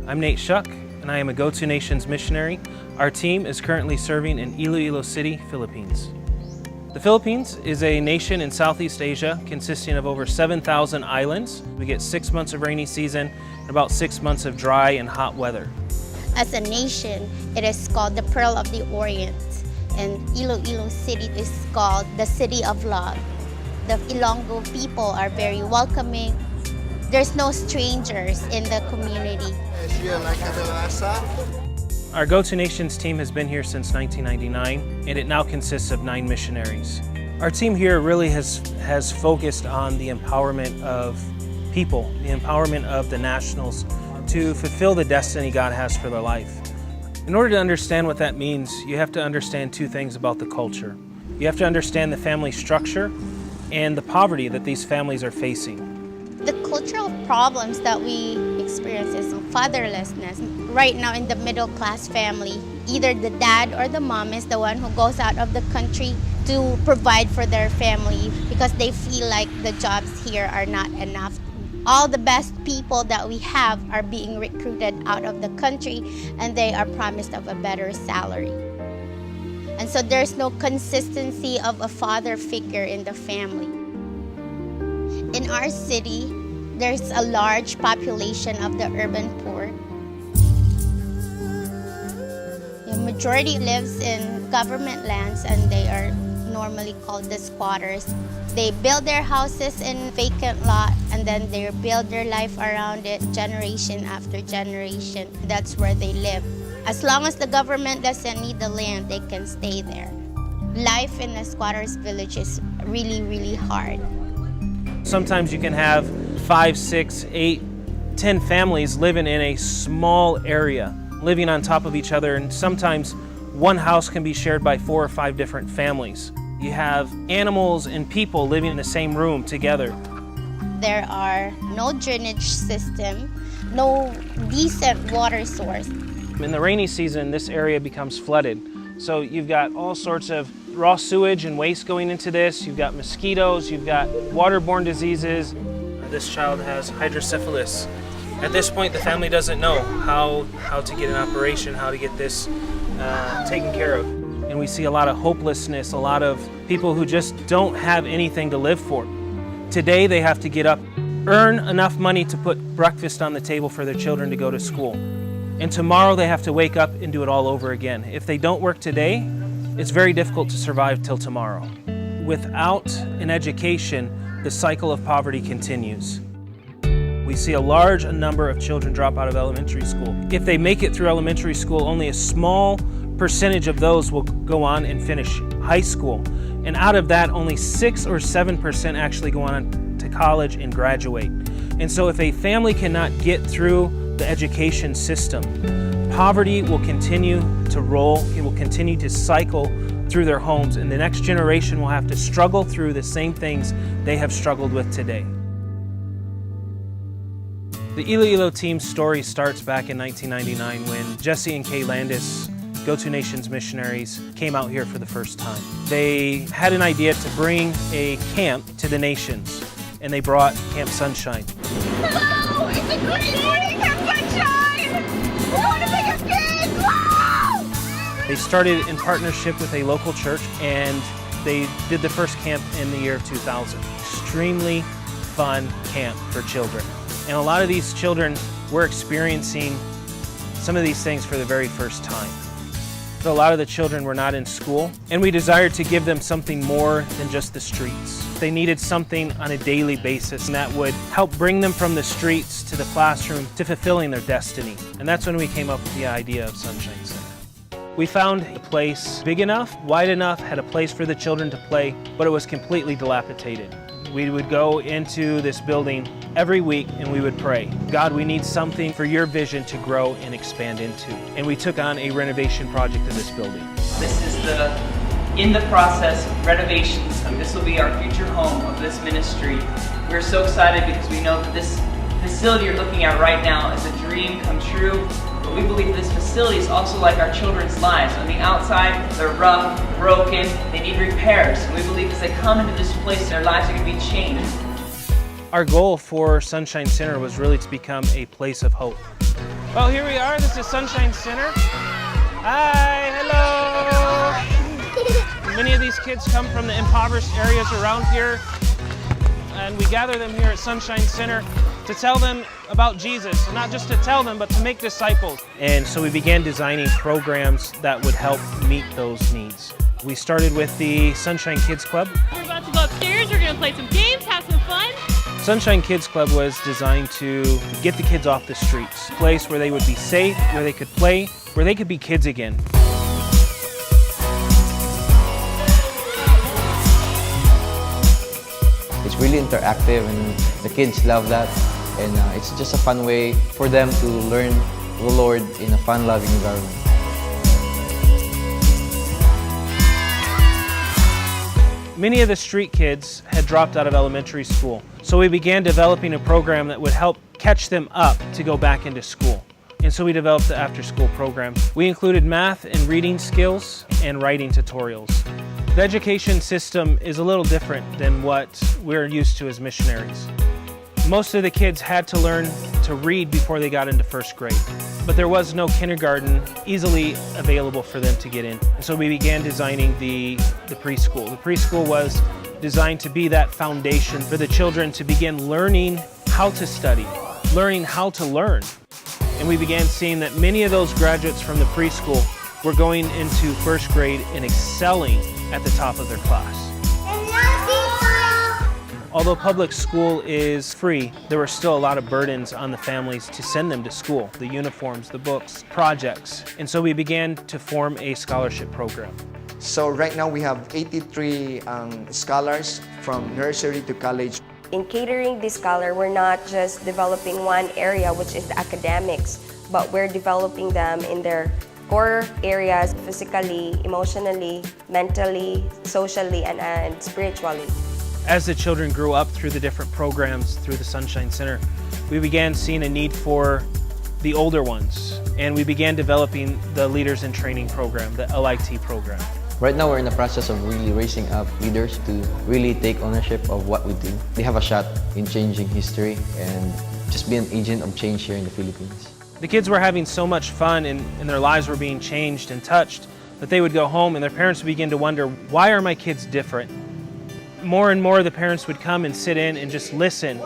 I'm Nate Shuck, and I am a Go-To Nations missionary. Our team is currently serving in Iloilo City, Philippines. The Philippines is a nation in Southeast Asia consisting of over 7,000 islands. We get 6 months of rainy season and about 6 months of dry and hot weather. As a nation, it is called the Pearl of the Orient, and Iloilo City is called the City of Love. The Ilonggo people are very welcoming. There's no strangers in the community. Our Go-To Nations team has been here since 1999, and it now consists of 9 missionaries. Our team here really has focused on the empowerment of people, the empowerment of the nationals to fulfill the destiny God has for their life. In order to understand what that means, you have to understand 2 things about the culture. You have to understand the family structure and the poverty that these families are facing. The cultural problems that we experience is fatherlessness. Right now in the middle class family, either the dad or the mom is the one who goes out of the country to provide for their family because they feel like the jobs here are not enough. All the best people that we have are being recruited out of the country, and they are promised of a better salary. And so there's no consistency of a father figure in the family. In our city, there's a large population of the urban poor. The majority lives in government lands, and they are normally called the squatters. They build their houses in vacant lot, and then they build their life around it generation after generation. That's where they live. As long as the government doesn't need the land, they can stay there. Life in a squatter's village is really, really hard. Sometimes you can have 5, 6, 8, 10 families living in a small area, living on top of each other, and sometimes one house can be shared by 4 or 5 different families. You have animals and people living in the same room together. There are no drainage system, no decent water source. In the rainy season, this area becomes flooded. So you've got all sorts of raw sewage and waste going into this. You've got mosquitoes, you've got waterborne diseases. This child has hydrocephalus. At this point, the family doesn't know how to get an operation, how to get this taken care of. And we see a lot of hopelessness, a lot of people who just don't have anything to live for. Today, they have to get up, earn enough money to put breakfast on the table for their children to go to school. And tomorrow, they have to wake up and do it all over again. If they don't work today, it's very difficult to survive till tomorrow. Without an education, the cycle of poverty continues. We see a large number of children drop out of elementary school. If they make it through elementary school, only a small percentage of those will go on and finish high school. And out of that, only 6 or 7% actually go on to college and graduate. And so if a family cannot get through the education system, poverty will continue to roll. It will continue to cycle through their homes, and the next generation will have to struggle through the same things they have struggled with today. The Iloilo Team Story starts back in 1999 when Jesse and Kay Landis, Go-To Nations missionaries, came out here for the first time. They had an idea to bring a camp to the nations, and they brought Camp Sunshine. Hello! It's a great morning, Camp Sunshine! We're going to make a kid! Wow! They started in partnership with a local church, and they did the first camp in the year of 2000. Extremely fun camp for children. And a lot of these children were experiencing some of these things for the very first time. So a lot of the children were not in school, and we desired to give them something more than just the streets. They needed something on a daily basis, and that would help bring them from the streets to the classroom to fulfilling their destiny. And that's when we came up with the idea of Sunshine Center. We found a place big enough, wide enough, had a place for the children to play, but it was completely dilapidated. We would go into this building every week and we would pray, God, we need something for your vision to grow and expand into. And we took on a renovation project of this building. This is in the process renovations, and this will be our future home of this ministry. We're so excited because we know that this facility you're looking at right now is a dream come true. But we believe this facility is also like our children's lives. On the outside, they're rough, broken, they need repairs. And we believe as they come into this place, their lives are going to be changed. Our goal for Sunshine Center was really to become a place of hope. Well, here we are. This is Sunshine Center. Hi, hello. Many of these kids come from the impoverished areas around here, and we gather them here at Sunshine Center to tell them about Jesus, and not just to tell them, but to make disciples. And so we began designing programs that would help meet those needs. We started with the Sunshine Kids Club. We're about to go upstairs, we're gonna play some games, have some fun. Sunshine Kids Club was designed to get the kids off the streets, a place where they would be safe, where they could play, where they could be kids again. It's really interactive and the kids love that, and it's just a fun way for them to learn the Lord in a fun-loving environment. Many of the street kids had dropped out of elementary school, so we began developing a program that would help catch them up to go back into school. And so we developed the after-school program. We included math and reading skills and writing tutorials. The education system is a little different than what we're used to as missionaries. Most of the kids had to learn to read before they got into first grade, but there was no kindergarten easily available for them to get in. And so we began designing the preschool. The preschool was designed to be that foundation for the children to begin learning how to study, learning how to learn. And we began seeing that many of those graduates from the preschool were going into first grade and excelling at the top of their class. Although public school is free, there were still a lot of burdens on the families to send them to school. The uniforms, the books, projects. And so we began to form a scholarship program. So right now we have 83 scholars from nursery to college. In catering this scholar, we're not just developing one area, which is the academics, but we're developing them in their core areas, physically, emotionally, mentally, socially, and spiritually. As the children grew up through the different programs through the Sunshine Center, we began seeing a need for the older ones, and we began developing the Leaders in Training program, the LIT program. Right now we're in the process of really raising up leaders to really take ownership of what we do. They have a shot in changing history and just be an agent of change here in the Philippines. The kids were having so much fun and their lives were being changed and touched that they would go home and their parents would begin to wonder, why are my kids different? More and more the parents would come and sit in and just listen,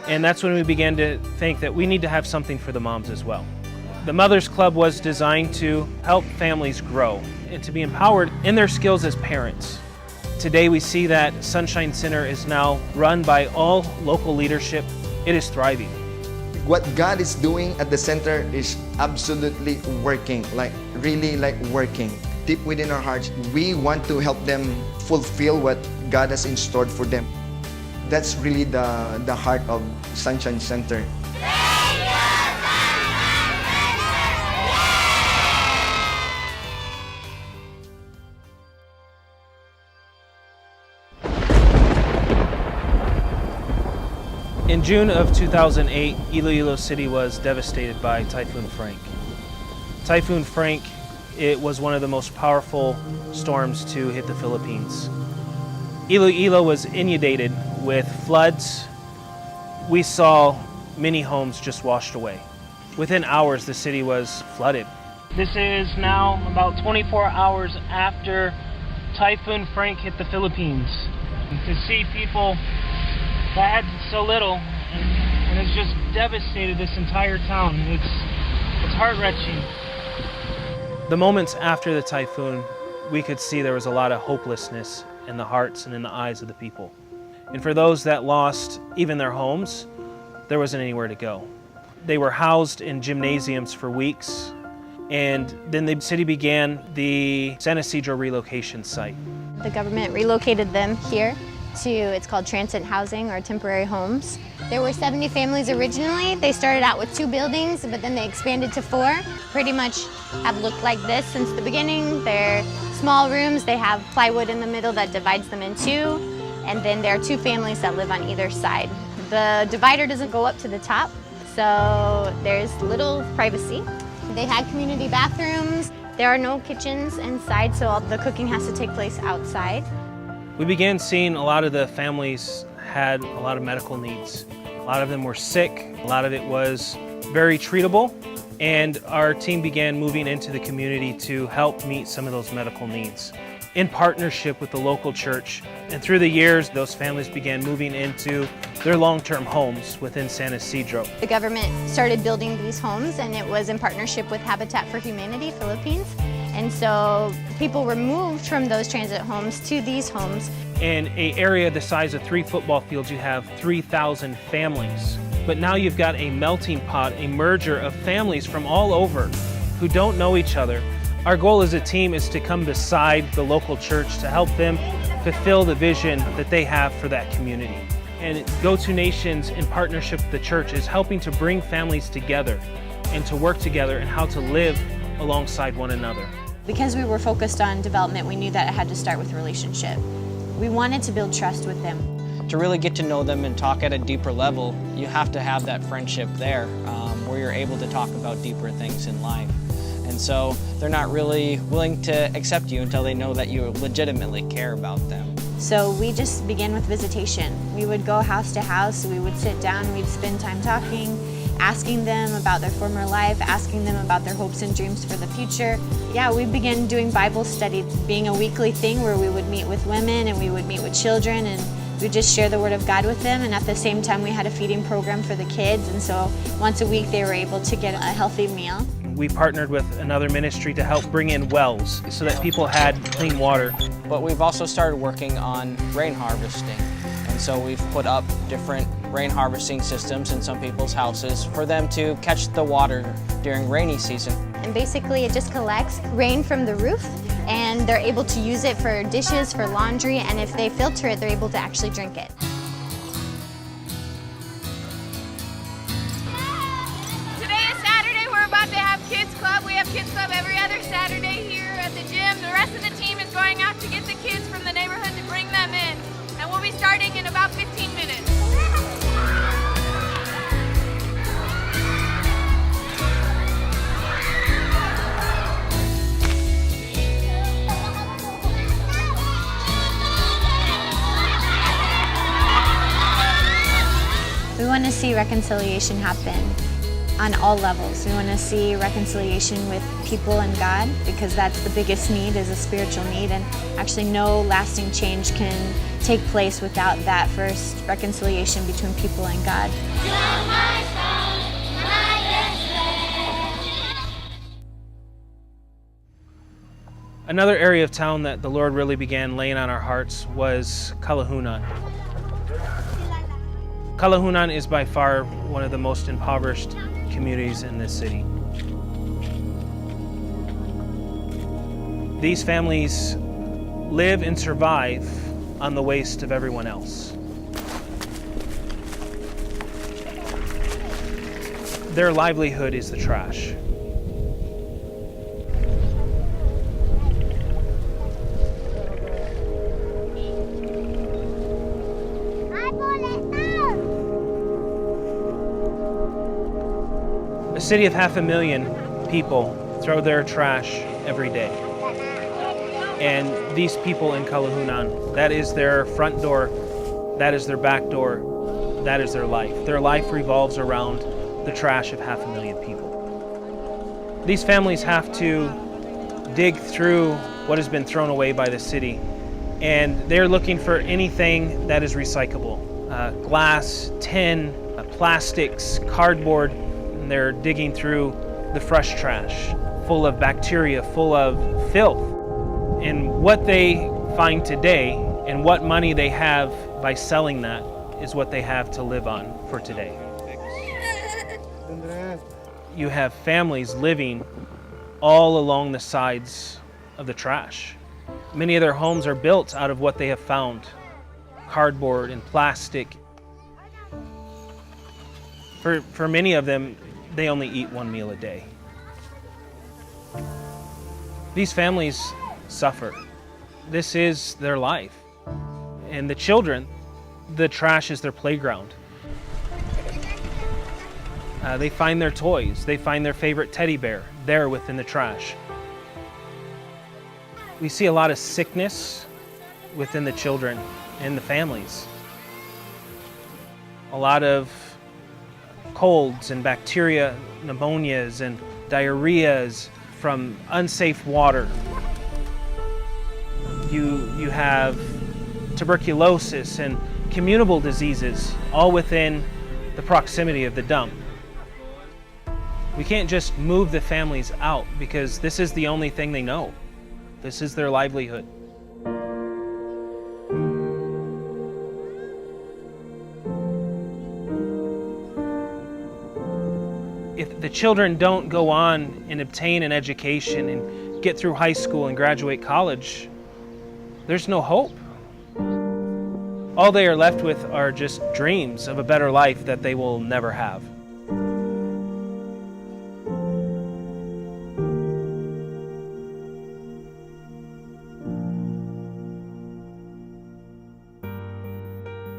and that's when we began to think that we need to have something for the moms as well. The Mothers Club was designed to help families grow and to be empowered in their skills as parents. Today we see that Sunshine Center is now run by all local leadership. It is thriving. What God is doing at the center is absolutely working, really working. Deep within our hearts, we want to help them fulfill what God has in store for them. That's really the heart of Sunshine Center. In June of 2008, Iloilo City was devastated by Typhoon Frank. Typhoon Frank, it was one of the most powerful storms to hit the Philippines. Iloilo was inundated with floods. We saw many homes just washed away. Within hours, the city was flooded. This is now about 24 hours after Typhoon Frank hit the Philippines. To see people that had so little and it's just devastated this entire town. It's heart-wrenching. The moments after the typhoon, we could see there was a lot of hopelessness in the hearts and in the eyes of the people. And for those that lost even their homes, there wasn't anywhere to go. They were housed in gymnasiums for weeks, and then the city began the San Isidro relocation site. The government relocated them here to, it's called transit housing or temporary homes. There were 70 families originally. They started out with 2 buildings, but then they expanded to 4. Pretty much have looked like this since the beginning. They're small rooms. They have plywood in the middle that divides them in 2, and then there are 2 families that live on either side. The divider doesn't go up to the top, so there's little privacy. They had community bathrooms. There are no kitchens inside, so all the cooking has to take place outside. We began seeing a lot of the families had a lot of medical needs. A lot of them were sick. A lot of it was very treatable. And our team began moving into the community to help meet some of those medical needs in partnership with the local church. And through the years, those families began moving into their long-term homes within San Isidro. The government started building these homes, and it was in partnership with Habitat for Humanity Philippines. And so people were moved from those transit homes to these homes. In an area the size of 3 football fields, you have 3,000 families. But now you've got a melting pot, a merger of families from all over who don't know each other. Our goal as a team is to come beside the local church to help them fulfill the vision that they have for that community. And Go-To Nations, in partnership with the church, is helping to bring families together and to work together and how to live alongside one another. Because we were focused on development, we knew that it had to start with relationship. We wanted to build trust with them. To really get to know them and talk at a deeper level, you have to have that friendship there where you're able to talk about deeper things in life. And so they're not really willing to accept you until they know that you legitimately care about them. So we just began with visitation. We would go house to house, we would sit down, we'd spend time talking, asking them about their former life, asking them about their hopes and dreams for the future. Yeah, we began doing Bible study, being a weekly thing where we would meet with women and we would meet with children, and we'd just share the Word of God with them. And at the same time, we had a feeding program for the kids, and so once a week they were able to get a healthy meal. We partnered with another ministry to help bring in wells so that people had clean water. But we've also started working on rain harvesting. And so we've put up different rain harvesting systems in some people's houses for them to catch the water during rainy season. And basically it just collects rain from the roof, and they're able to use it for dishes, for laundry, and if they filter it, they're able to actually drink it. Today is Saturday. We're about to have Kids Club. We have Kids Club every other Saturday here at the gym. The rest of the team is going out to get the kids from the neighborhood to bring them in. And we'll be starting in about 15 minutes. We want to see reconciliation happen on all levels. We want to see reconciliation with people and God, because that's the biggest need, is a spiritual need, and actually no lasting change can take place without that first reconciliation between people and God. Another area of town that the Lord really began laying on our hearts was Kalahunan. Kalahunan is by far one of the most impoverished communities in this city. These families live and survive on the waste of everyone else. Their livelihood is the trash. A city of 500,000 people throw their trash every day. And these people in Kalahunan, that is their front door, that is their back door, that is their life. Their life revolves around the trash of 500,000 people. These families have to dig through what has been thrown away by the city, and they're looking for anything that is recyclable. Glass, tin, plastics, cardboard. They're digging through the fresh trash, full of bacteria, full of filth. And what they find today and what money they have by selling that is what they have to live on for today. You have families living all along the sides of the trash. Many of their homes are built out of what they have found, cardboard and plastic. For many of them, they only eat one meal a day. These families suffer. This is their life. And the children, the trash is their playground. They find their toys, they find their favorite teddy bear there within the trash. We see a lot of sickness within the children and the families. A lot of colds and bacteria, pneumonias, and diarrheas, from unsafe water. You have tuberculosis and communicable diseases, all within the proximity of the dump. We can't just move the families out because this is the only thing they know. This is their livelihood. If the children don't go on and obtain an education and get through high school and graduate college, there's no hope. All they are left with are just dreams of a better life that they will never have.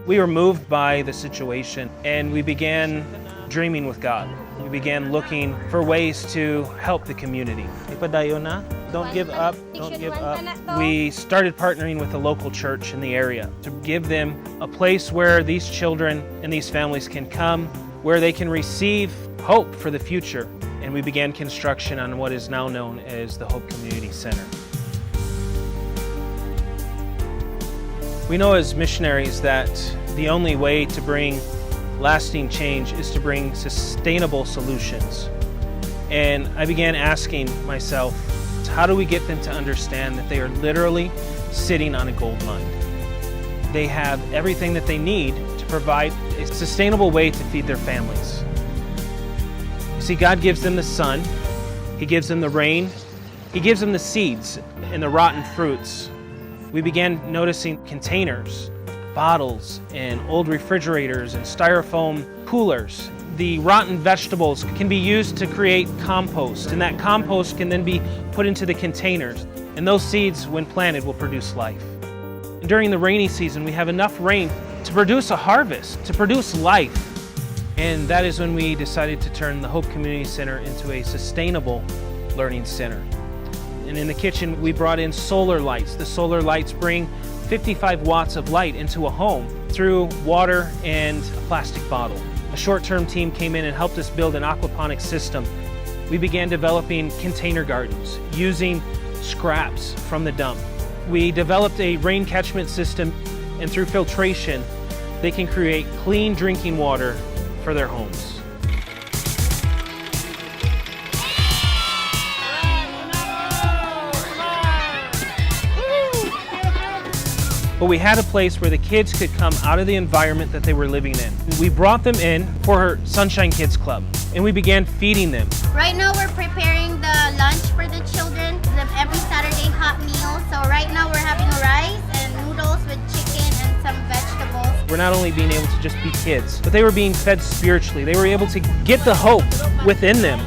We were moved by the situation and we began dreaming with God. We began looking for ways to help the community. Ipadayo na, don't give up, don't give up. We started partnering with a local church in the area to give them a place where these children and these families can come, where they can receive hope for the future. And we began construction on what is now known as the Hope Community Center. We know as missionaries that the only way to bring lasting change is to bring sustainable solutions. And I began asking myself, how do we get them to understand that they are literally sitting on a gold mine? They have everything that they need to provide a sustainable way to feed their families. You see, God gives them the sun, He gives them the rain, He gives them the seeds and the rotten fruits. We began noticing containers, bottles, and old refrigerators and styrofoam coolers. The rotten vegetables can be used to create compost, and that compost can then be put into the containers. And those seeds, when planted, will produce life. And during the rainy season, we have enough rain to produce a harvest, to produce life. And that is when we decided to turn the Hope Community Center into a sustainable learning center. And in the kitchen, we brought in solar lights. The solar lights bring 55 watts of light into a home through water and a plastic bottle. A short-term team came in and helped us build an aquaponics system. We began developing container gardens using scraps from the dump. We developed a rain catchment system, and through filtration, they can create clean drinking water for their homes. But we had a place where the kids could come out of the environment that they were living in. We brought them in for Sunshine Kids Club, and we began feeding them. Right now we're preparing the lunch for the children, every Saturday hot meal. So right now we're having rice and noodles with chicken and some vegetables. We're not only being able to just be kids, but they were being fed spiritually. They were able to get the hope within them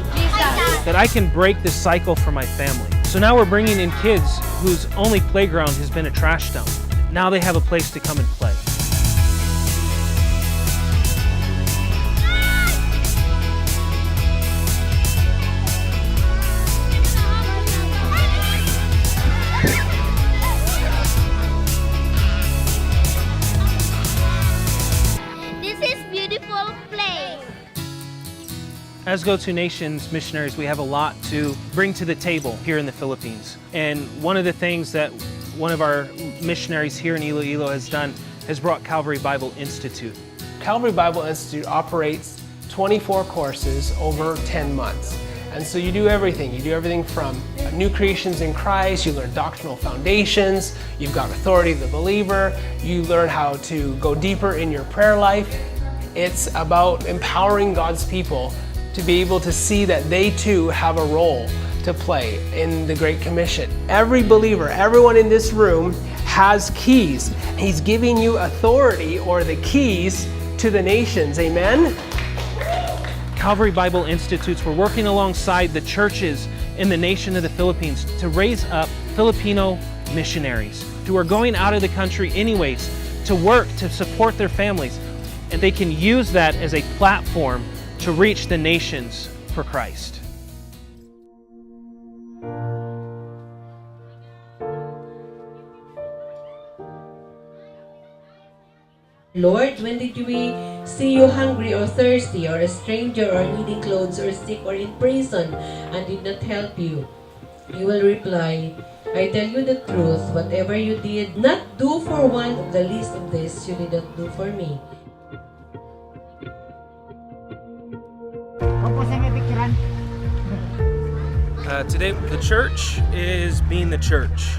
that I can break this cycle for my family. So now we're bringing in kids whose only playground has been a trash dump. Now they have a place to come and play. This is beautiful place. As Go-To Nations missionaries, we have a lot to bring to the table here in the Philippines. And one of the things that one of our missionaries here in Iloilo has done has brought Calvary Bible Institute. Calvary Bible Institute operates 24 courses over 10 months. And so you do everything. You do everything from new creations in Christ, you learn doctrinal foundations, you've got authority of the believer, you learn how to go deeper in your prayer life. It's about empowering God's people to be able to see that they too have a role to play in the Great Commission. Every believer, everyone in this room has keys. He's giving you authority or the keys to the nations, amen? Calvary Bible Institutes, we're working alongside the churches in the nation of the Philippines to raise up Filipino missionaries who are going out of the country anyways to work, to support their families. And they can use that as a platform to reach the nations for Christ. Lord, when did we see you hungry or thirsty, or a stranger, or needing clothes, or sick, or in prison, and did not help you? You will reply, I tell you the truth, whatever you did not do for one of the least of this, you did not do for me. Today, the church is being the church,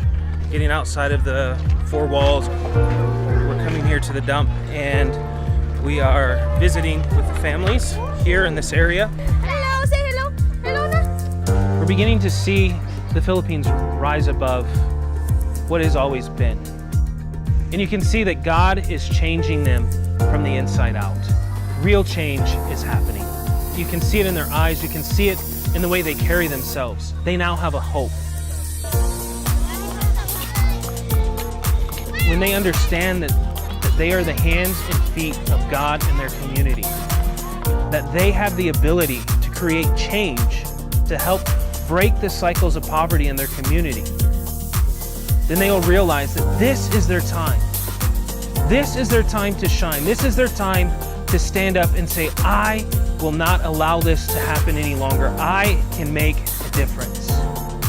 getting outside of the four walls. We're coming here to the dump, and we are visiting with the families here in this area. Hello, say hello. Hello na. We're beginning to see the Philippines rise above what has always been. And you can see that God is changing them from the inside out. Real change is happening. You can see it in their eyes. You can see it in the way they carry themselves. They now have a hope. When they understand that they are the hands and feet of God in their community, that they have the ability to create change, to help break the cycles of poverty in their community, then they will realize that this is their time. This is their time to shine. This is their time to stand up and say, I will not allow this to happen any longer. I can make a difference.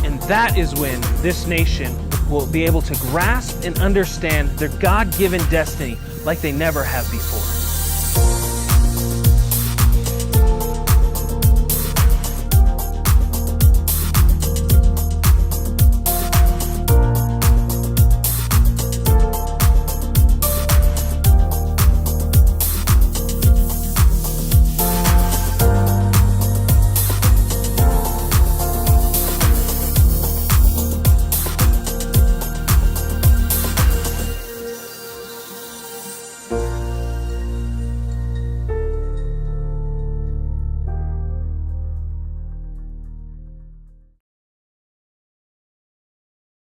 And that is when this nation will be able to grasp and understand their God-given destiny like they never have before.